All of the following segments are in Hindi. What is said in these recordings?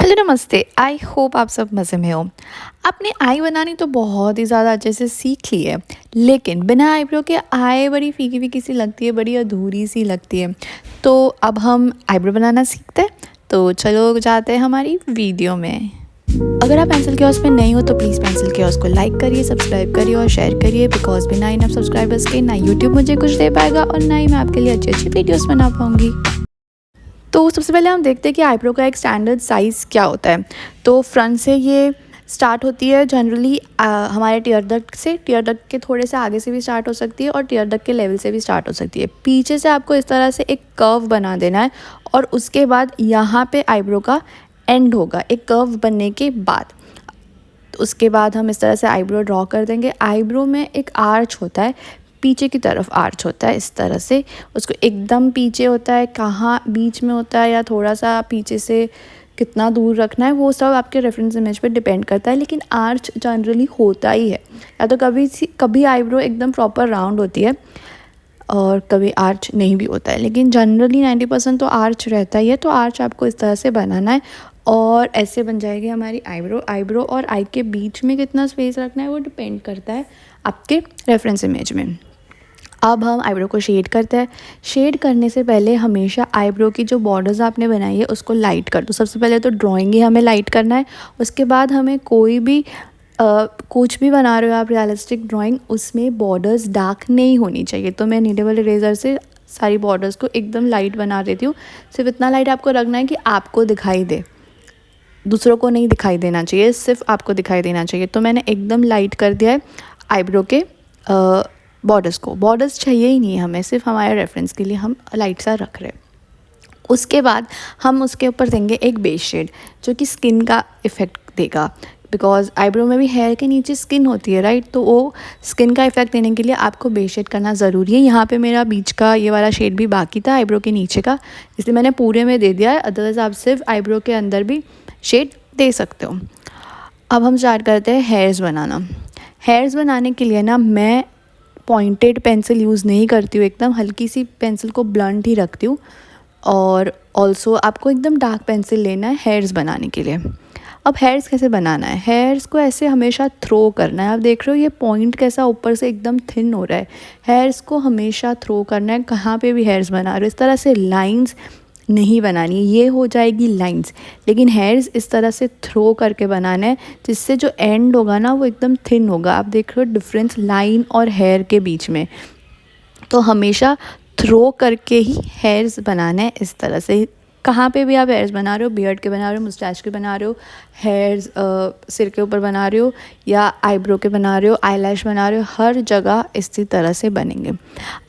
हेलो नमस्ते। आई होप आप सब मज़े में हो। आपने आई बनानी तो बहुत ही ज़्यादा अच्छे से सीख ली है, लेकिन बिना आईब्रो के आई बड़ी फीकी फीकी सी लगती है, बड़ी अधूरी सी लगती है। तो अब हम आईब्रो बनाना सीखते हैं। तो चलो जाते हैं हमारी वीडियो में। अगर आप पेंसिल कियोस्क में नहीं हो तो प्लीज़ पेंसिल कियोस्क को लाइक करिए, सब्सक्राइब करिए और शेयर करिए, बिकॉज बिना इनफ सब्सक्राइबर्स के ना यूट्यूब मुझे कुछ दे पाएगा और ना ही मैं आपके लिए अच्छी अच्छी वीडियोज़ बना पाऊँगी। तो सबसे पहले हम देखते हैं कि आईब्रो का एक स्टैंडर्ड साइज़ क्या होता है। तो फ्रंट से ये स्टार्ट होती है जनरली हमारे टीयर डक्ट से। टीयर डक्ट के थोड़े से आगे से भी स्टार्ट हो सकती है और टीयर डक्ट के लेवल से भी स्टार्ट हो सकती है। पीछे से आपको इस तरह से एक कर्व बना देना है और उसके बाद यहाँ पे आईब्रो का एंड होगा एक कर्व बनने के बाद। उसके बाद हम इस तरह से आईब्रो ड्रॉ कर देंगे। आईब्रो में एक आर्च होता है, पीछे की तरफ आर्च होता है इस तरह से। उसको एकदम पीछे होता है, कहाँ बीच में होता है या थोड़ा सा पीछे से कितना दूर रखना है, वो सब आपके रेफरेंस इमेज पे डिपेंड करता है, लेकिन आर्च जनरली होता ही है। या तो कभी आईब्रो एकदम प्रॉपर राउंड होती है और कभी आर्च नहीं भी होता है, लेकिन जनरली 90% तो आर्च रहता ही है। तो आर्च आपको इस तरह से बनाना है और ऐसे बन जाएगी हमारी आईब्रो। आईब्रो और आई के बीच में कितना स्पेस रखना है वो डिपेंड करता है आपके रेफरेंस इमेज में। अब हम आईब्रो को शेड करते हैं। शेड करने से पहले हमेशा आईब्रो की जो बॉर्डर्स आपने बनाई है उसको लाइट कर दो। सबसे पहले तो ड्राइंग ही हमें लाइट करना है। उसके बाद हमें कोई भी कुछ भी बना रहे हो आप रियलिस्टिक ड्राइंग, उसमें बॉर्डर्स डार्क नहीं होनी चाहिए। तो मैं नीडेबल इरेज़र से सारी बॉर्डर्स को एकदम लाइट बना देती हूँ। सिर्फ इतना लाइट आपको रखना है कि आपको दिखाई दे, दूसरों को नहीं दिखाई देना चाहिए, सिर्फ आपको दिखाई देना चाहिए। तो मैंने एकदम लाइट कर दिया है आईब्रो के बॉर्डर्स को। बॉर्डर्स चाहिए ही नहीं है हमें, सिर्फ हमारे रेफरेंस के लिए हम लाइट सा रख रहे हैं। उसके बाद हम उसके ऊपर देंगे एक बेस शेड जो कि स्किन का इफ़ेक्ट देगा, बिकॉज आईब्रो में भी हेयर के नीचे स्किन होती है, राइट। तो वो स्किन का इफ़ेक्ट देने के लिए आपको बेस शेड करना ज़रूरी है। यहाँ पे मेरा बीच का ये वाला शेड भी बाकी था आईब्रो के नीचे का, इसलिए मैंने पूरे में दे दिया है। अदरवाइज़ आप सिर्फ आईब्रो के अंदर भी शेड दे सकते हो। अब हम स्टार्ट करते हैं हेयर्स बनाना। हेयर्स बनाने के लिए ना मैं पॉइंटेड पेंसिल यूज़ नहीं करती हूँ, एकदम हल्की सी पेंसिल को ब्लंट ही रखती हूँ। और ऑल्सो आपको एकदम डार्क पेंसिल लेना है हेयर्स बनाने के लिए। अब हेयर्स कैसे बनाना है, हेयर्स को ऐसे हमेशा थ्रो करना है। आप देख रहे हो ये पॉइंट कैसा ऊपर से एकदम थिन हो रहा है। हेयर्स को हमेशा थ्रो करना है, कहाँ पे भी हेयर्स बना रहे हो इस तरह से लाइंस नहीं बनानी है, ये हो जाएगी लाइंस। लेकिन हेयर्स इस तरह से थ्रो करके बनाना है जिससे जो एंड होगा ना वो एकदम थिन होगा। आप देख रहे हो डिफरेंस लाइन और हेयर के बीच में। तो हमेशा थ्रो करके ही हेयर्स बनाना है इस तरह से। कहाँ पे भी आप हेयर्स बना रहे हो, बियर्ड के बना रहे हो, मुस्टैच के बना रहे हो, हेयर्स सिर के ऊपर बना रहे हो या आईब्रो के बना रहे हो, आईलैश बना रहे हो, हर जगह इसी तरह से बनेंगे।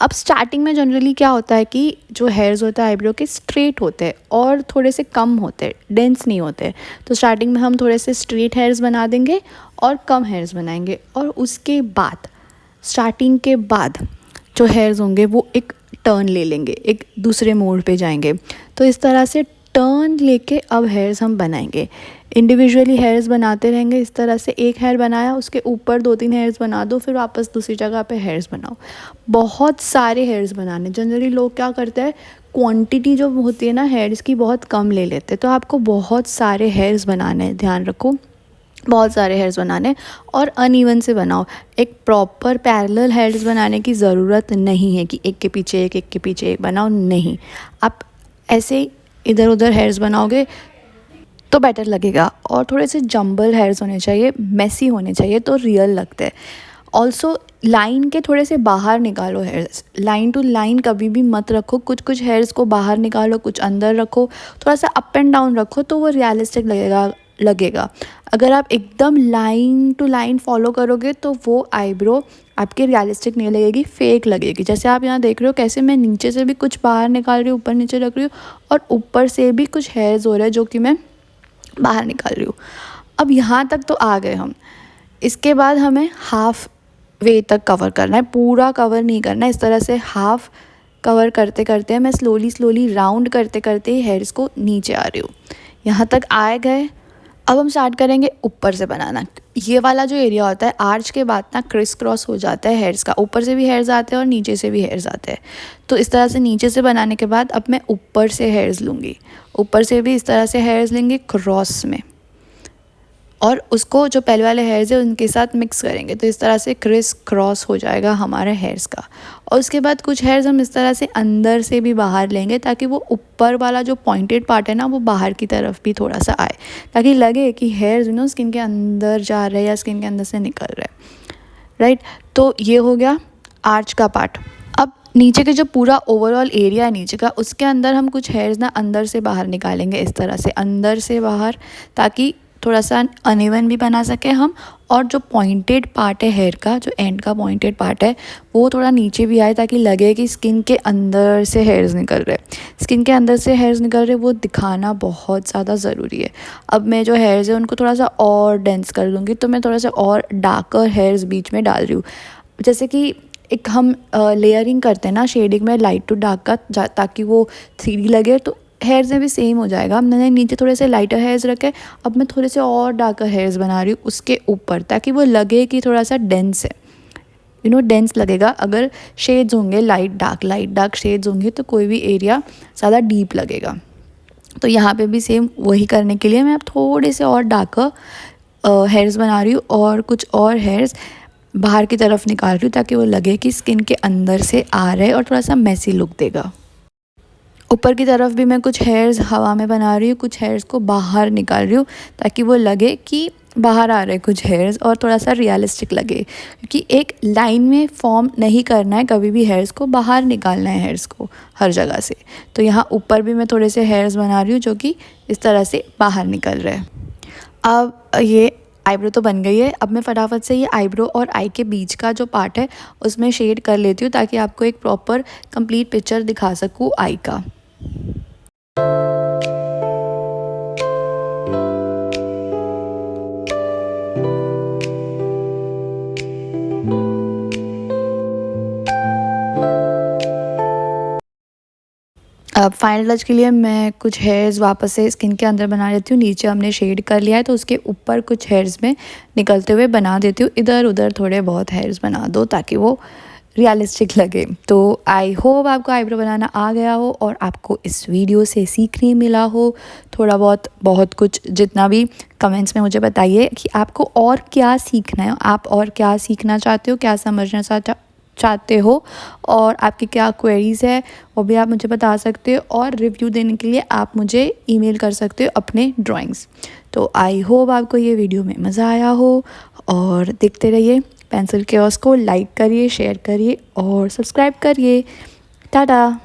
अब स्टार्टिंग में जनरली क्या होता है कि जो हेयर्स होते हैं आईब्रो के स्ट्रेट होते हैं और थोड़े से कम होते हैं, डेंस नहीं होते। तो स्टार्टिंग में हम थोड़े से स्ट्रेट हेयर्स बना देंगे और कम हेयर्स बनाएंगे, और उसके बाद स्टार्टिंग के बाद जो हेयर्स होंगे वो एक टर्न ले लेंगे, एक दूसरे मोड़ पे जाएंगे। तो इस तरह से टर्न लेके अब हेयर्स हम बनाएंगे। इंडिविजुअली हेयर्स बनाते रहेंगे इस तरह से। एक हेयर बनाया उसके ऊपर 2-3 हेयर्स बना दो, फिर वापस दूसरी जगह पे हेयर्स बनाओ। बहुत सारे हेयर्स बनाने। जनरली लोग क्या करते हैं, क्वांटिटी जो होती है ना हेयर्स की बहुत कम ले लेते हैं। तो आपको बहुत सारे हेयर्स बनाने हैं, ध्यान रखो, बहुत सारे हेयर्स बनाने और अनइवन से बनाओ। एक प्रॉपर पैरेलल हेयर्स बनाने की ज़रूरत नहीं है कि एक के पीछे एक, एक के पीछे एक बनाओ, नहीं। आप ऐसे इधर उधर हेयर्स बनाओगे तो बेटर लगेगा। और थोड़े से जंबल हेयर्स होने चाहिए, मेसी होने चाहिए, तो रियल लगते हैं। ऑल्सो लाइन के थोड़े से बाहर निकालो हेयर्स, लाइन टू लाइन कभी भी मत रखो। कुछ कुछ हेयर्स को बाहर निकालो, कुछ अंदर रखो, थोड़ा सा अप एंड डाउन रखो, तो वो रियलिस्टिक लगेगा। अगर आप एकदम लाइन टू लाइन फॉलो करोगे तो वो आईब्रो आपके रियलिस्टिक नहीं लगेगी, फेक लगेगी। जैसे आप यहाँ देख रहे हो कैसे मैं नीचे से भी कुछ बाहर निकाल रही हूँ, ऊपर नीचे रख रही हूँ, और ऊपर से भी कुछ हेयर्स हो रहे हैं जो कि मैं बाहर निकाल रही हूँ। अब यहाँ तक तो आ गए हम। इसके बाद हमें हाफ वे तक कवर करना है, पूरा कवर नहीं करना है। इस तरह से हाफ कवर करते करते मैं स्लोली राउंड करते करते हेयर्स को नीचे आ रही हूँ। यहाँ तक आ गए। अब हम स्टार्ट करेंगे ऊपर से बनाना। ये वाला जो एरिया होता है आर्च के बाद ना क्रिस क्रॉस हो जाता है हेयर्स का, ऊपर से भी हेयर्स आते हैं और नीचे से भी हेयर्स आते हैं। तो इस तरह से नीचे से बनाने के बाद अब मैं ऊपर से हेयर्स लूँगी, ऊपर से भी इस तरह से हेयर्स लेंगे क्रॉस में, और उसको जो पहले वाले हेयर्स है उनके साथ मिक्स करेंगे। तो इस तरह से क्रिस क्रॉस हो जाएगा हमारे हेयर्स का। और उसके बाद कुछ हेयर्स हम इस तरह से अंदर से भी बाहर लेंगे, ताकि वो ऊपर वाला जो पॉइंटेड पार्ट है ना वो बाहर की तरफ भी थोड़ा सा आए, ताकि लगे कि हेयर्स स्किन के अंदर जा रहे हैं या स्किन के अंदर से निकल रहे हैं, राइट। तो ये हो गया आर्च का पार्ट। अब नीचे के जो पूरा ओवरऑल एरिया है नीचे का, उसके अंदर हम कुछ हेयर्स ना अंदर से बाहर निकालेंगे, इस तरह से अंदर से बाहर, ताकि थोड़ा सा अनइवन भी बना सके हम। और जो पॉइंटेड पार्ट है हेयर का, जो एंड का पॉइंटेड पार्ट है, वो थोड़ा नीचे भी आए, ताकि लगे कि स्किन के अंदर से हेयर्स निकल रहे। स्किन के अंदर से हेयर्स निकल रहे वो दिखाना बहुत ज़्यादा ज़रूरी है। अब मैं जो हेयर्स है उनको थोड़ा सा और डेंस कर लूँगी, तो मैं थोड़ा सा और डार्कर हेयर्स बीच में डाल रही हूँ। जैसे कि एक हम लेयरिंग करते हैं ना शेडिंग में, लाइट टू डार्क का, ताकि वो 3D लगे। तो हेयर्स में भी सेम हो जाएगा। मैंने नीचे थोड़े से लाइटर हेयर्स रखे, अब मैं थोड़े से और डार्कर हेयर्स बना रही हूँ उसके ऊपर, ताकि वो लगे कि थोड़ा सा डेंस है, डेंस लगेगा। अगर शेड्स होंगे लाइट डार्क शेड्स होंगे तो कोई भी एरिया ज़्यादा डीप लगेगा। तो यहाँ पे भी सेम वही करने के लिए मैं अब थोड़े से और डार्कर हेयर्स बना रही हूँ, और कुछ और हेयर्स बाहर की तरफ निकाल रही हूँ, ताकि वो लगे कि स्किन के अंदर से आ रहे और थोड़ा सा मैसी लुक देगा। ऊपर की तरफ भी मैं कुछ हेयर्स हवा में बना रही हूँ, कुछ हेयर्स को बाहर निकाल रही हूँ, ताकि वो लगे कि बाहर आ रहे कुछ हेयर्स और थोड़ा सा रियलिस्टिक लगे। क्योंकि एक लाइन में फॉर्म नहीं करना है कभी भी, हेयर्स को बाहर निकालना है हेयर्स को हर जगह से। तो यहाँ ऊपर भी मैं थोड़े से हेयर्स बना रही हूँ जो कि इस तरह से बाहर निकल रहे हैं। अब ये आईब्रो तो बन गई है। अब मैं फटाफट से ये आईब्रो और आई के बीच का जो पार्ट है उसमें शेड कर लेती हूँ, ताकि आपको एक प्रॉपर कंप्लीट पिक्चर दिखा सकूँ आई का। अब फाइनल टच के लिए मैं कुछ हेयर्स वापस से स्किन के अंदर बना लेती हूँ। नीचे हमने शेड कर लिया है तो उसके ऊपर कुछ हेयर्स में निकलते हुए बना देती हूँ। इधर उधर थोड़े बहुत हेयर्स बना दो ताकि वो रियलिस्टिक लगे। तो आई होप आपको आईब्रो बनाना आ गया हो और आपको इस वीडियो से सीखने मिला हो थोड़ा बहुत कुछ। जितना भी कमेंट्स में मुझे बताइए कि आपको और क्या सीखना है, आप और क्या सीखना चाहते हो, क्या समझना चाहते हो, और आपकी क्या क्वेरीज़ है वो भी आप मुझे बता सकते हो। और रिव्यू देने के लिए आप मुझे ईमेल कर सकते हो अपने ड्राइंग्स। तो आई होप आपको ये वीडियो में मज़ा आया हो, और देखते रहिए पेंसिल क्योस को। लाइक करिए, शेयर करिए और सब्सक्राइब करिए। टाटा।